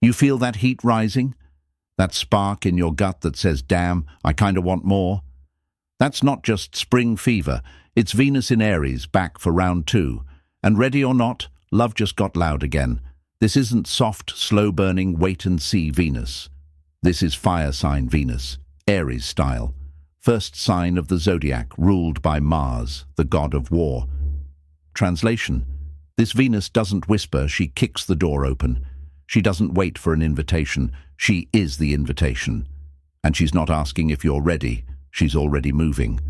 You feel that heat rising? That spark in your gut that says, damn, I kinda want more? That's not just spring fever, it's Venus in Aries back for round 2. And ready or not, love just got loud again. This isn't soft, slow-burning, wait-and-see Venus. This is fire sign Venus, Aries style. First sign of the zodiac, ruled by Mars, the god of war. Translation: this Venus doesn't whisper, she kicks the door open. She doesn't wait for an invitation, she is the invitation. And she's not asking if you're ready, she's already moving.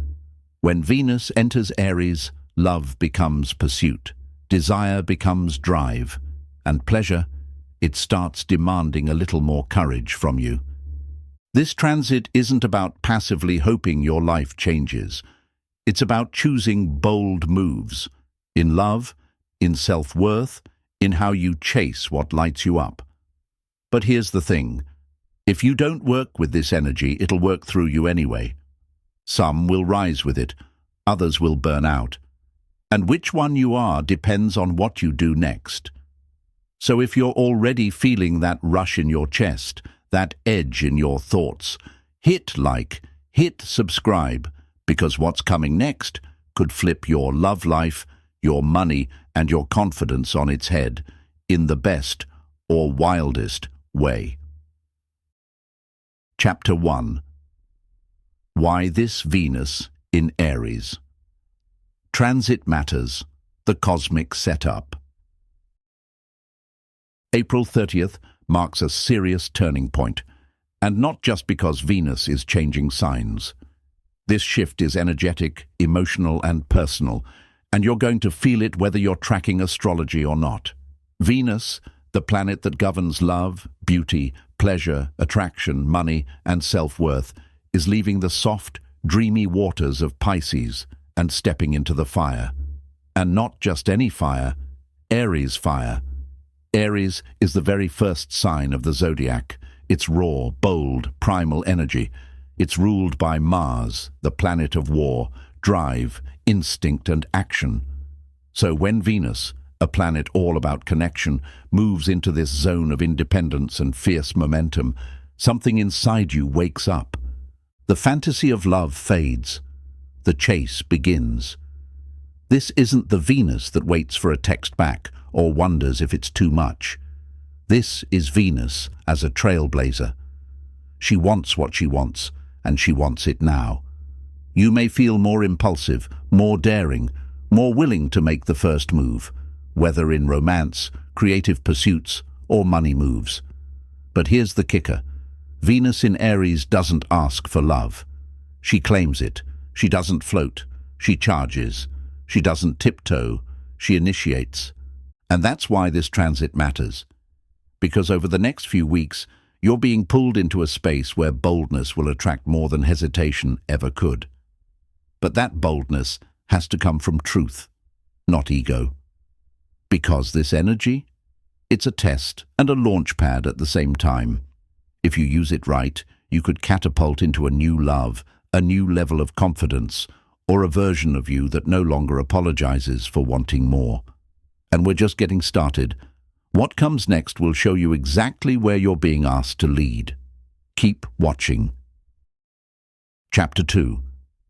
When Venus enters Aries, love becomes pursuit, desire becomes drive, and pleasure, it starts demanding a little more courage from you. This transit isn't about passively hoping your life changes. It's about choosing bold moves. In love, in self-worth, in how you chase what lights you up. But here's the thing. If you don't work with this energy, it'll work through you anyway. Some will rise with it, others will burn out. And which one you are depends on what you do next. So if you're already feeling that rush in your chest, that edge in your thoughts, hit like, hit subscribe, because what's coming next could flip your love life, your money, and your confidence on its head, in the best or wildest way. Chapter 1. Why this Venus in Aries. Transit matters, the cosmic setup. April 30th marks a serious turning point, and not just because Venus is changing signs. This shift is energetic, emotional, and personal, and you're going to feel it whether you're tracking astrology or not. Venus, the planet that governs love, beauty, pleasure, attraction, money, and self-worth, is leaving the soft, dreamy waters of Pisces and stepping into the fire. And not just any fire, Aries fire. Aries is the very first sign of the zodiac. It's raw, bold, primal energy. It's ruled by Mars, the planet of war, drive, instinct, and action. So when Venus, a planet all about connection, moves into this zone of independence and fierce momentum, something inside you wakes up. The fantasy of love fades. The chase begins. This isn't the Venus that waits for a text back or wonders if it's too much. This is Venus as a trailblazer. She wants what she wants, and she wants it now. You may feel more impulsive, more daring, more willing to make the first move, whether in romance, creative pursuits, or money moves. But here's the kicker. Venus in Aries doesn't ask for love. She claims it. She doesn't float. She charges. She doesn't tiptoe. She initiates. And that's why this transit matters. Because over the next few weeks, you're being pulled into a space where boldness will attract more than hesitation ever could. But that boldness has to come from truth, not ego. Because this energy, it's a test and a launch pad at the same time. If you use it right, you could catapult into a new love, a new level of confidence, or a version of you that no longer apologizes for wanting more. And we're just getting started. What comes next will show you exactly where you're being asked to lead. Keep watching. Chapter 2.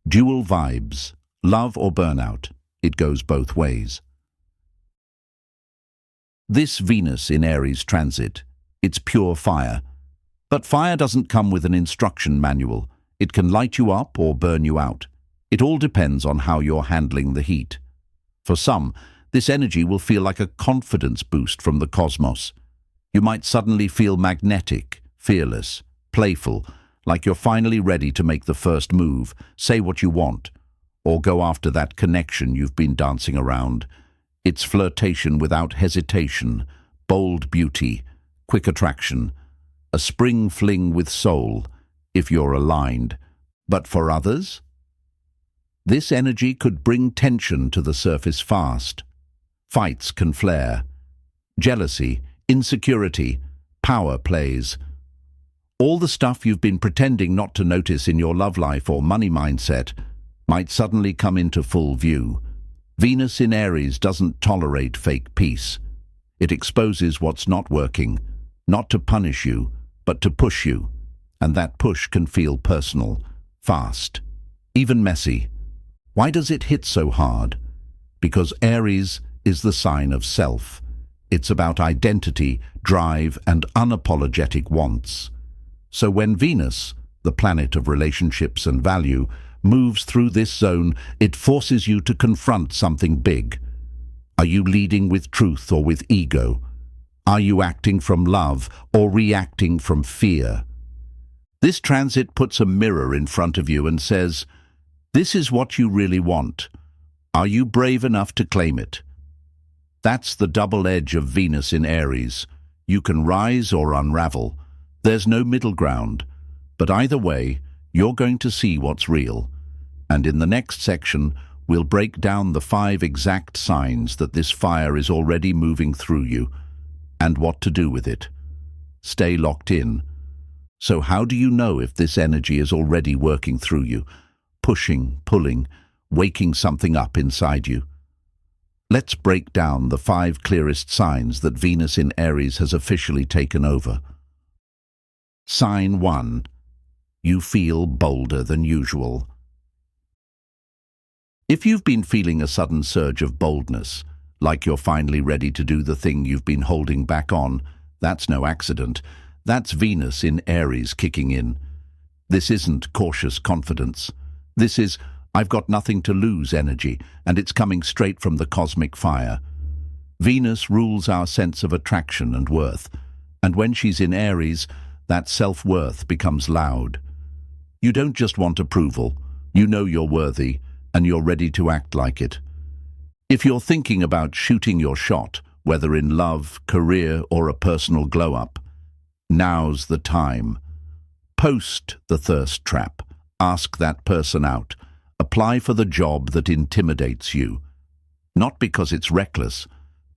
Dual vibes. Love or burnout. It goes both ways. This Venus in Aries transit, it's pure fire. But fire doesn't come with an instruction manual. It can light you up or burn you out. It all depends on how you're handling the heat. For some, this energy will feel like a confidence boost from the cosmos. You might suddenly feel magnetic, fearless, playful, like you're finally ready to make the first move, say what you want, or go after that connection you've been dancing around. It's flirtation without hesitation, bold beauty, quick attraction, a spring fling with soul, if you're aligned. But for others, this energy could bring tension to the surface fast. Fights can flare. Jealousy, insecurity, power plays. All the stuff you've been pretending not to notice in your love life or money mindset might suddenly come into full view. Venus in Aries doesn't tolerate fake peace. It exposes what's not working, not to punish you, but to push you. And that push can feel personal, fast, even messy. Why does it hit so hard? Because Aries is the sign of self. It's about identity, drive, and unapologetic wants. So when Venus, the planet of relationships and value, moves through this zone, it forces you to confront something big. Are you leading with truth or with ego? Are you acting from love or reacting from fear? This transit puts a mirror in front of you and says, this is what you really want. Are you brave enough to claim it? That's the double edge of Venus in Aries. You can rise or unravel. There's no middle ground. But either way, you're going to see what's real. And in the next section, we'll break down the 5 exact signs that this fire is already moving through you and what to do with it. Stay locked in. So how do you know if this energy is already working through you, pushing, pulling, waking something up inside you? Let's break down the 5 clearest signs that Venus in Aries has officially taken over. Sign 1. You feel bolder than usual. If you've been feeling a sudden surge of boldness, like you're finally ready to do the thing you've been holding back on, that's no accident. That's Venus in Aries kicking in. This isn't cautious confidence. This is, I've got nothing to lose energy, and it's coming straight from the cosmic fire. Venus rules our sense of attraction and worth, and when she's in Aries, that self-worth becomes loud. You don't just want approval, you know you're worthy, and you're ready to act like it. If you're thinking about shooting your shot, whether in love, career, or a personal glow-up, now's the time. Post the thirst trap. Ask that person out. Apply for the job that intimidates you. Not because it's reckless,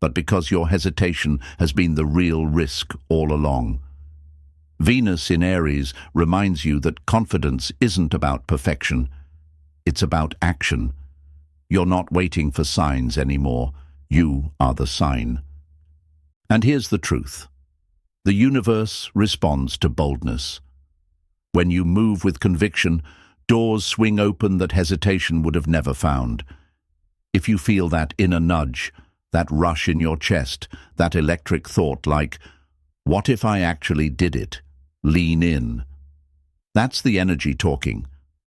but because your hesitation has been the real risk all along. Venus in Aries reminds you that confidence isn't about perfection. It's about action. You're not waiting for signs anymore. You are the sign. And here's the truth. The universe responds to boldness. When you move with conviction, doors swing open that hesitation would have never found. If you feel that inner nudge, that rush in your chest, that electric thought like, what if I actually did it? Lean in. That's the energy talking.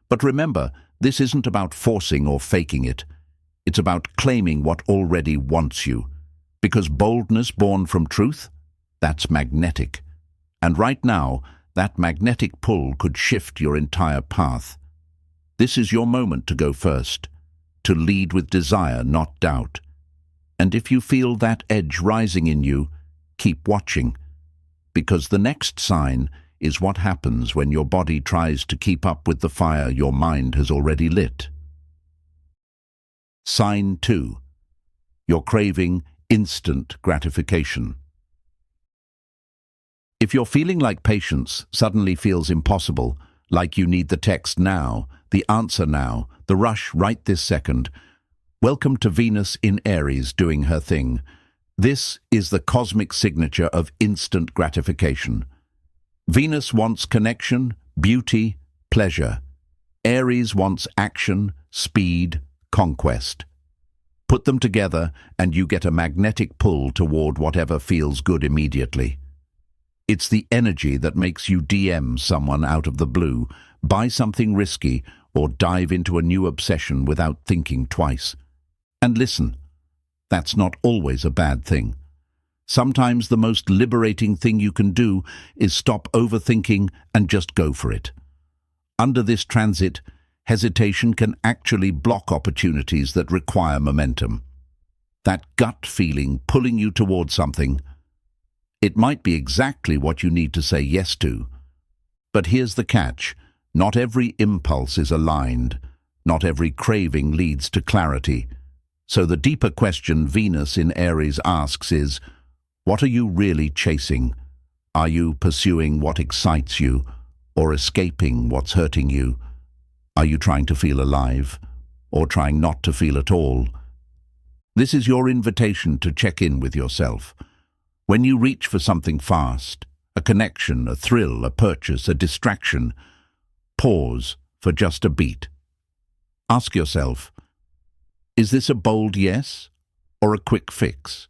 But remember, this isn't about forcing or faking it. It's about claiming what already wants you. Because boldness born from truth, that's magnetic. And right now, that magnetic pull could shift your entire path. This is your moment to go first, to lead with desire, not doubt. And if you feel that edge rising in you, keep watching. Because the next sign is what happens when your body tries to keep up with the fire your mind has already lit. Sign 2. You're craving instant gratification. If you're feeling like patience suddenly feels impossible, like you need the text now, the answer now, the rush right this second, welcome to Venus in Aries doing her thing. This is the cosmic signature of instant gratification. Venus wants connection, beauty, pleasure. Aries wants action, speed, conquest. Put them together and you get a magnetic pull toward whatever feels good immediately. It's the energy that makes you DM someone out of the blue, buy something risky, or dive into a new obsession without thinking twice. And listen, that's not always a bad thing. Sometimes the most liberating thing you can do is stop overthinking and just go for it. Under this transit, hesitation can actually block opportunities that require momentum. That gut feeling pulling you toward something, it might be exactly what you need to say yes to. But here's the catch. Not every impulse is aligned. Not every craving leads to clarity. So the deeper question Venus in Aries asks is, what are you really chasing? Are you pursuing what excites you, or escaping what's hurting you? Are you trying to feel alive, or trying not to feel at all? This is your invitation to check in with yourself. When you reach for something fast, A connection, a thrill, a purchase, a distraction. Pause for just a beat. Ask yourself, is this a bold yes or a quick fix?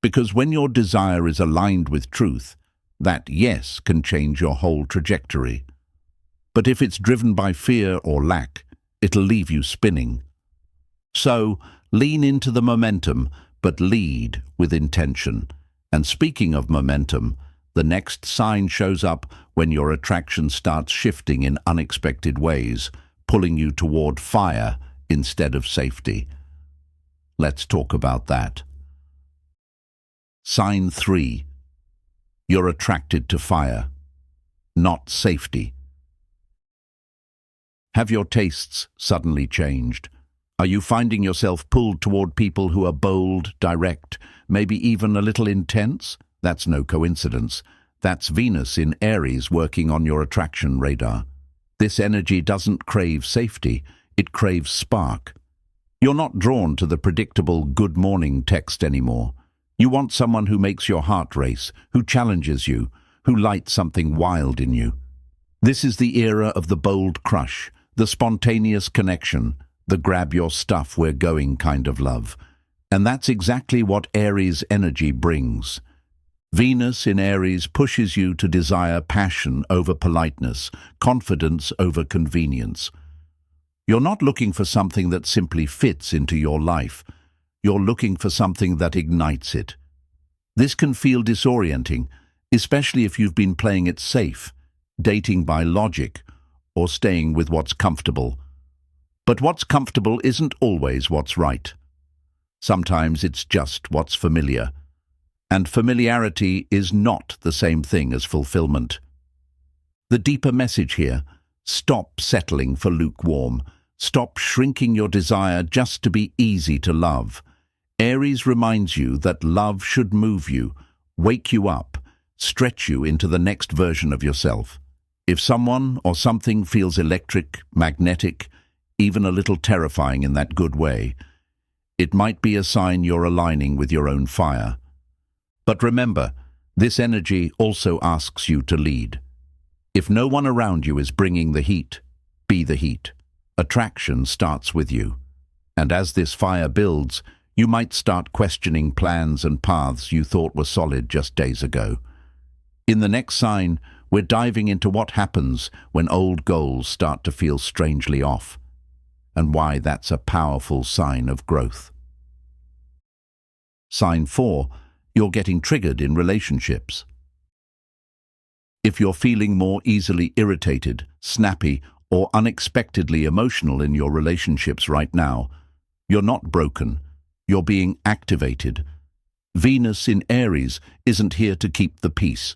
Because when your desire is aligned with truth, that yes can change your whole trajectory. But if it's driven by fear or lack, it'll leave you spinning. So, lean into the momentum, but lead with intention. And speaking of momentum, the next sign shows up when your attraction starts shifting in unexpected ways, pulling you toward fire instead of safety. Let's talk about that. Sign 3. You're attracted to fire, not safety. Have your tastes suddenly changed? Are you finding yourself pulled toward people who are bold, direct, maybe even a little intense? That's no coincidence. That's Venus in Aries working on your attraction radar. This energy doesn't crave safety, it craves spark. You're not drawn to the predictable good morning text anymore. You want someone who makes your heart race, who challenges you, who lights something wild in you. This is the era of the bold crush, the spontaneous connection, the grab your stuff we're going kind of love. And that's exactly what Aries energy brings. Venus in Aries pushes you to desire passion over politeness, confidence over convenience. You're not looking for something that simply fits into your life. You're looking for something that ignites it. This can feel disorienting, especially if you've been playing it safe, dating by logic, or staying with what's comfortable. But what's comfortable isn't always what's right. Sometimes it's just what's familiar. And familiarity is not the same thing as fulfillment. The deeper message here: stop settling for lukewarm. Stop shrinking your desire just to be easy to love. Aries reminds you that love should move you, wake you up, stretch you into the next version of yourself. If someone or something feels electric, magnetic, even a little terrifying in that good way, it might be a sign you're aligning with your own fire. But remember, this energy also asks you to lead. If no one around you is bringing the heat, be the heat. Attraction starts with you. And as this fire builds, you might start questioning plans and paths you thought were solid just days ago. In the next sign, we're diving into what happens when old goals start to feel strangely off, and why that's a powerful sign of growth. Sign 4. You're getting triggered in relationships. If you're feeling more easily irritated, snappy, or unexpectedly emotional in your relationships right now, you're not broken. You're being activated. Venus in Aries isn't here to keep the peace.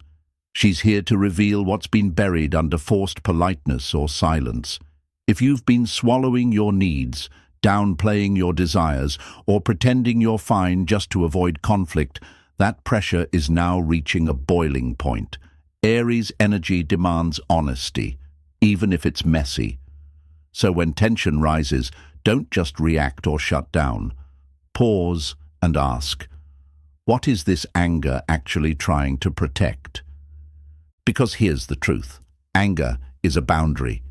She's here to reveal what's been buried under forced politeness or silence. If you've been swallowing your needs, downplaying your desires, or pretending you're fine just to avoid conflict, that pressure is now reaching a boiling point. Aries energy demands honesty, even if it's messy. So when tension rises, don't just react or shut down. Pause and ask, what is this anger actually trying to protect? Because here's the truth. Anger is a boundary.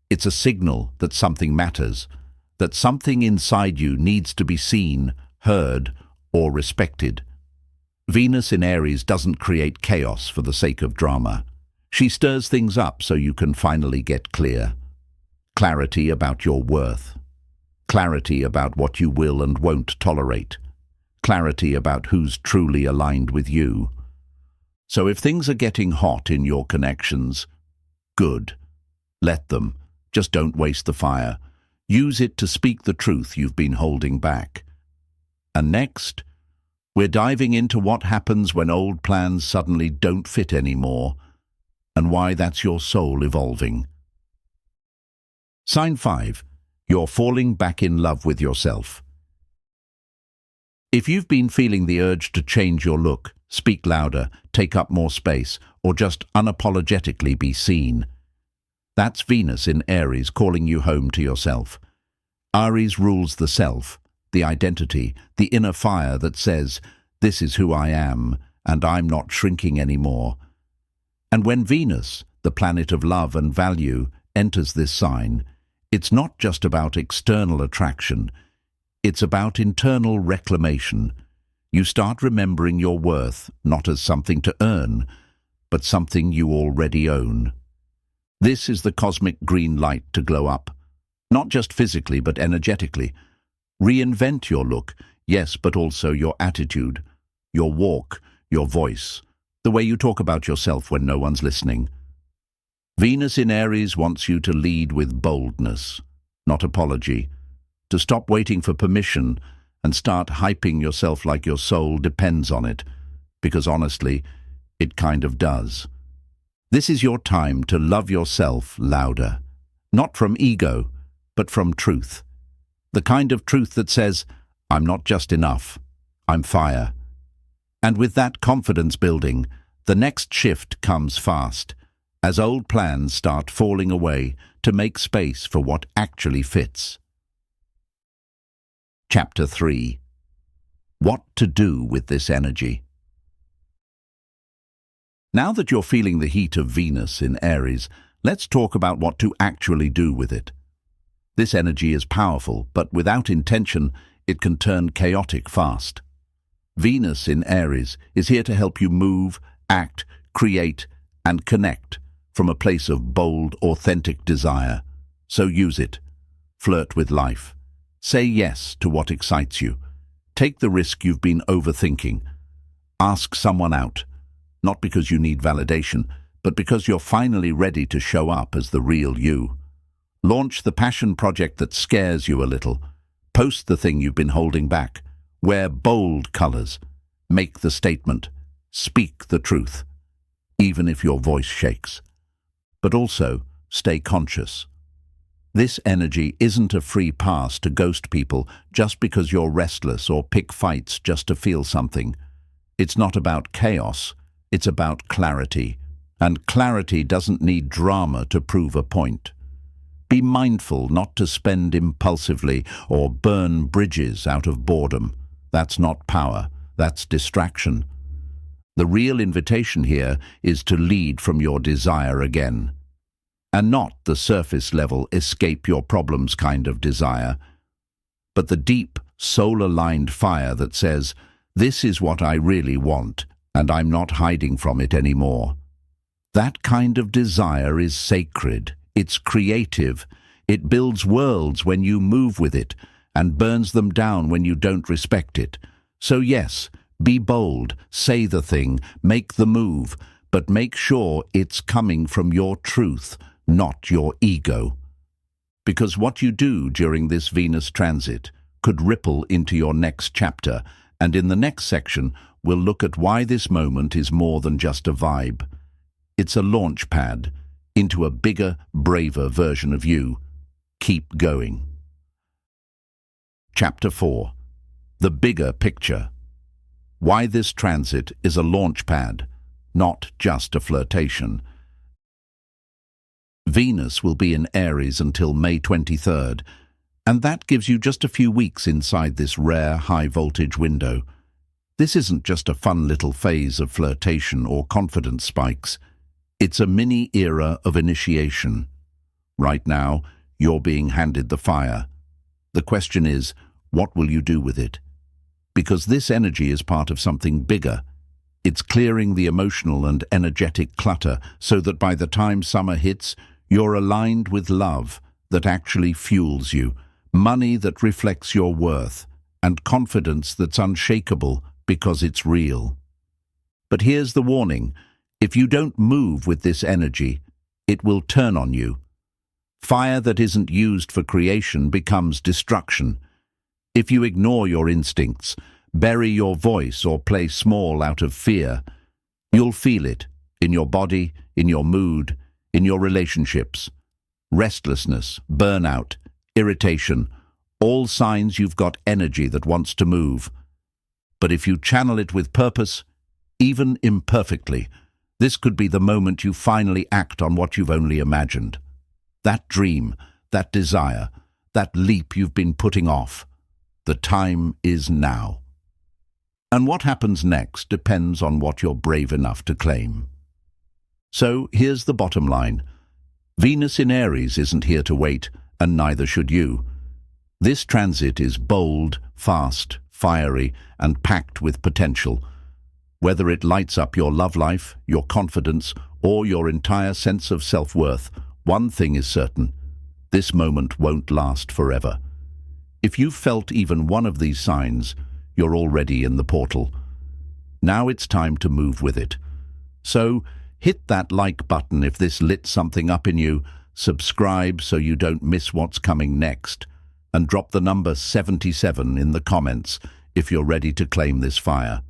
It's a signal that something matters, that something inside you needs to be seen, heard, or respected. Venus in Aries doesn't create chaos for the sake of drama. She stirs things up so you can finally get clear. Clarity about your worth. Clarity about what you will and won't tolerate. Clarity about who's truly aligned with you. So if things are getting hot in your connections, good. Let them. Just don't waste the fire. Use it to speak the truth you've been holding back. And next, we're diving into what happens when old plans suddenly don't fit anymore, and why that's your soul evolving. Sign 5. You're falling back in love with yourself. If you've been feeling the urge to change your look, speak louder, take up more space, or just unapologetically be seen, that's Venus in Aries calling you home to yourself. Aries rules the self, the identity, the inner fire that says, this is who I am, and I'm not shrinking anymore. And when Venus, the planet of love and value, enters this sign, it's not just about external attraction, it's about internal reclamation. You start remembering your worth, not as something to earn, but something you already own. This is the cosmic green light to glow up, not just physically but energetically. Reinvent your look, yes, but also your attitude, your walk, your voice, the way you talk about yourself when no one's listening. Venus in Aries wants you to lead with boldness, not apology, to stop waiting for permission and start hyping yourself like your soul depends on it, because honestly, it kind of does. This is your time to love yourself louder, not from ego, but from truth. The kind of truth that says, I'm not just enough, I'm fire. And with that confidence building, the next shift comes fast, as old plans start falling away to make space for what actually fits. Chapter 3. What to do with this energy. Now that you're feeling the heat of Venus in Aries, let's talk about what to actually do with it. This energy is powerful, but without intention, it can turn chaotic fast. Venus in Aries is here to help you move, act, create, and connect from a place of bold, authentic desire. So use it. Flirt with life. Say yes to what excites you. Take the risk you've been overthinking. Ask someone out, not because you need validation, but because you're finally ready to show up as the real you. Launch the passion project that scares you a little. Post the thing you've been holding back. Wear bold colors. Make the statement. Speak the truth, even if your voice shakes. But also, stay conscious. This energy isn't a free pass to ghost people just because you're restless or pick fights just to feel something. It's not about chaos, it's about clarity. And clarity doesn't need drama to prove a point. Be mindful not to spend impulsively or burn bridges out of boredom. That's not power, that's distraction. The real invitation here is to lead from your desire again, and not the surface-level escape your problems kind of desire, but the deep, soul-aligned fire that says, this is what I really want, and I'm not hiding from it anymore. That kind of desire is sacred, it's creative, it builds worlds when you move with it, and burns them down when you don't respect it. So yes, be bold, say the thing, make the move, but make sure it's coming from your truth, not your ego. Because what you do during this Venus transit could ripple into your next chapter, and in the next section we'll look at why this moment is more than just a vibe. It's a launch pad into a bigger, braver version of you. Keep going. Chapter 4. The bigger picture. Why this transit is a launch pad, not just a flirtation. Venus will be in Aries until May 23rd, and that gives you just a few weeks inside this rare high-voltage window. This isn't just a fun little phase of flirtation or confidence spikes. It's a mini-era of initiation. Right now, you're being handed the fire. The question is, what will you do with it? Because this energy is part of something bigger. It's clearing the emotional and energetic clutter so that by the time summer hits, you're aligned with love that actually fuels you, money that reflects your worth, and confidence that's unshakable because it's real. But here's the warning. If you don't move with this energy, it will turn on you. Fire that isn't used for creation becomes destruction. If you ignore your instincts, bury your voice or play small out of fear, you'll feel it in your body, in your mood, in your relationships. Restlessness, burnout, irritation, all signs you've got energy that wants to move. But if you channel it with purpose, even imperfectly, this could be the moment you finally act on what you've only imagined. That dream, that desire, that leap you've been putting off. The time is now. And what happens next depends on what you're brave enough to claim. So here's the bottom line. Venus in Aries isn't here to wait, and neither should you. This transit is bold, fast, fiery, and packed with potential. Whether it lights up your love life, your confidence, or your entire sense of self-worth, one thing is certain: this moment won't last forever. If you've felt even one of these signs, you're already in the portal. Now it's time to move with it. So, hit that like button if this lit something up in you, subscribe so you don't miss what's coming next, and drop the number 77 in the comments if you're ready to claim this fire.